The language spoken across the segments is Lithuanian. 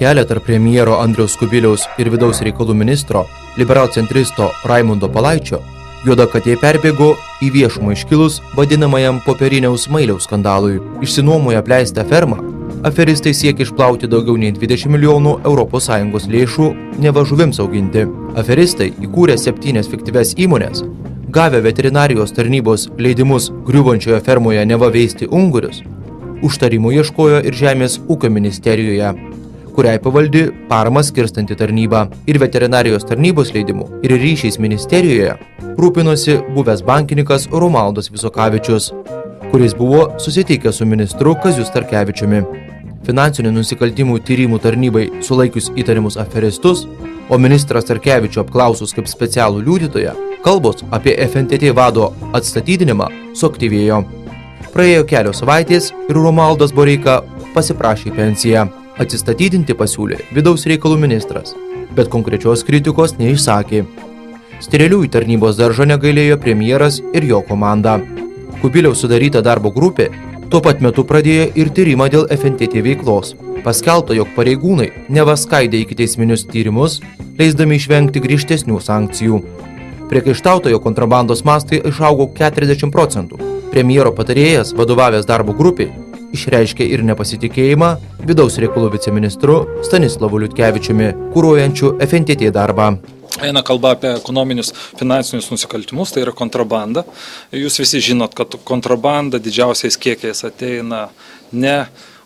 Kelią tarp premjero Andriaus Kubiliaus ir vidaus reikalų ministro, liberalcentristo Raimundo Palaičio, juoda katė perbėgo į viešumą iškilus vadinamajam popieriniaus mailiaus skandalui. Išsinuomoję apleistą fermą, aferistai siekia išplauti daugiau nei 20 milijonų ES lėšų neva žuvims auginti. Aferistai įkūrė 7 fiktyvias įmones, gavę veterinarijos tarnybos leidimus griuvančioje fermoje neva veisti ungurius, užtarimų ieškojo ir Žemės ūkio ministerijoje, kuriai pavaldi paramą skirstanti tarnybą. Ir veterinarijos tarnybos leidimų ir ryšiais ministerijoje rūpinosi buvęs bankininkas Romualdas Visokavičius, kuris buvo susitikęs su ministru Kaziu Starkevičiumi. Finansinių nusikaltimų tyrimų tarnybai sulaikius įtarimus aferistus, o ministras Starkevičių apklausus kaip specialų liudytoją, kalbos apie FNTT vado atstatydinimą suaktyvėjo. Praėjo kelios savaitės ir Romualdas Boreika pasiprašė pensiją. Atsistatydinti pasiūlė vidaus reikalų ministras, bet konkrečios kritikos neišsakė. Strėlių į tarnybos daržą negailėjo premjeras ir jo komanda. Kubiliaus sudaryta darbo grupė tuo pat metu pradėjo ir tyrimą dėl FNTT veiklos. Paskelbta, jog pareigūnai neva skaidė ikiteisminius tyrimus, leisdami išvengti griežtesnių sankcijų. Priekaištautojo kontrabandos mastai išaugo 40%. Premjero patarėjas, vadovavęs darbo grupiai, išreiškė ir nepasitikėjimą vidaus reikalų viceministru Stanislavu Liutkevičiumi, kuruojančiu FNTT darbą. Eina kalba apie ekonominius finansinius nusikaltimus, tai yra kontrabanda. Jūs visi žinot, kad kontrabanda didžiausiais kiekiais ateina ne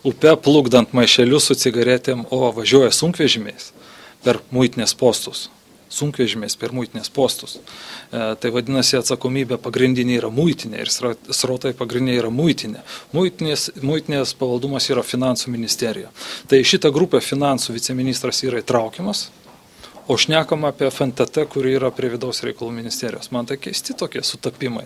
upe plukdant maišelius su cigaretėm, o važiuoja sunkvežimiais per muitinės postus. Sunkvežimiais per muitinės postus. Tai vadinasi, atsakomybė pagrindinė yra muitinė ir srautai pagrindinė yra muitinė. Muitinės pavaldumas yra finansų ministerija. Tai šitą grupę finansų viceministras yra įtraukiamas, o šnekama apie FNTT, kuri yra prie vidaus reikalų ministerijos. Man tai keisti tokie sutapimai.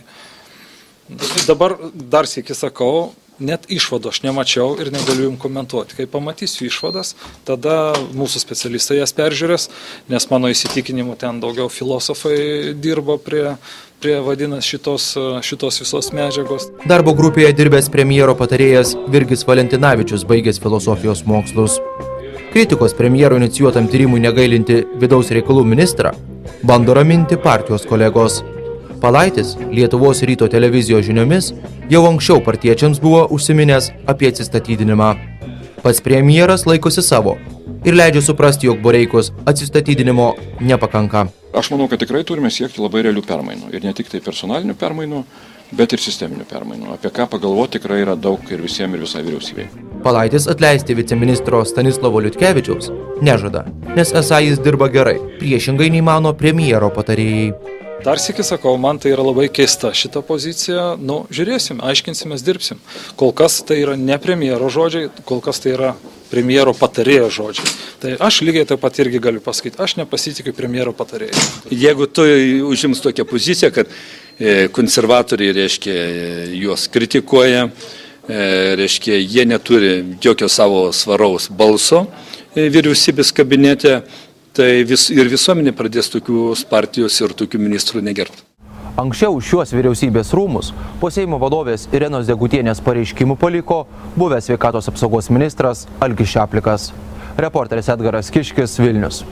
Dabar dar sykį sakau, net išvadų aš nemačiau ir negaliu jums komentuoti. Kai pamatysiu išvadas, tada mūsų specialistai jas peržiūrės, nes mano įsitikinimu ten daugiau filosofai dirbo prie vadinas šitos visos medžiagos. Darbo grupėje dirbęs premjero patarėjas Virgis Valentinavičius baigęs filosofijos mokslus. Kritikos premjero inicijuotam tyrimui negailinti vidaus reikalų ministrą bando raminti partijos kolegos. Palaitis Lietuvos ryto televizijos žiniomis jau anksčiau partiečiams buvo užsiminęs apie atsistatydinimą. Pats premjeras laikosi savo ir leidžia suprasti, jog Boreikos atsistatydinimo nepakanka. Aš manau, kad tikrai turime siekti labai realių permainų. Ir ne tik tai personalinių permainų, bet ir sisteminių permainų. Apie ką pagalvoti tikrai yra daug ir visiems ir visai vyriausybei. Palaitis atleisti viceministro Stanislavo Liutkevičiaus nežada, nes esą jis dirba gerai, priešingai nei mano premjero patarėjai. Dar sykį sakau, man tai yra labai keista šita pozicija, žiūrėsim, aiškinsimės, dirbsim. Kol kas tai yra ne premjero žodžiai, kol kas tai yra premjero patarėjo žodžiai. Tai aš lygiai taip pat irgi galiu pasakyti, aš nepasitikiu premjero patarėjai. Jeigu tu užims tokią poziciją, kad konservatoriai, reiškia, juos kritikuoja, reiškia, jie neturi jokio savo svaraus balso vyriausybės kabinete, tai ir visuomenė pradės tokius partijos ir tokių ministrų negerbti. Anksčiau šiuos vyriausybės rūmus po Seimo vadovės Irenos Degutienės pareiškimų paliko buvęs sveikatos apsaugos ministras Algis Šaplikas. Reporteris Edgaras Kiškis, Vilnius.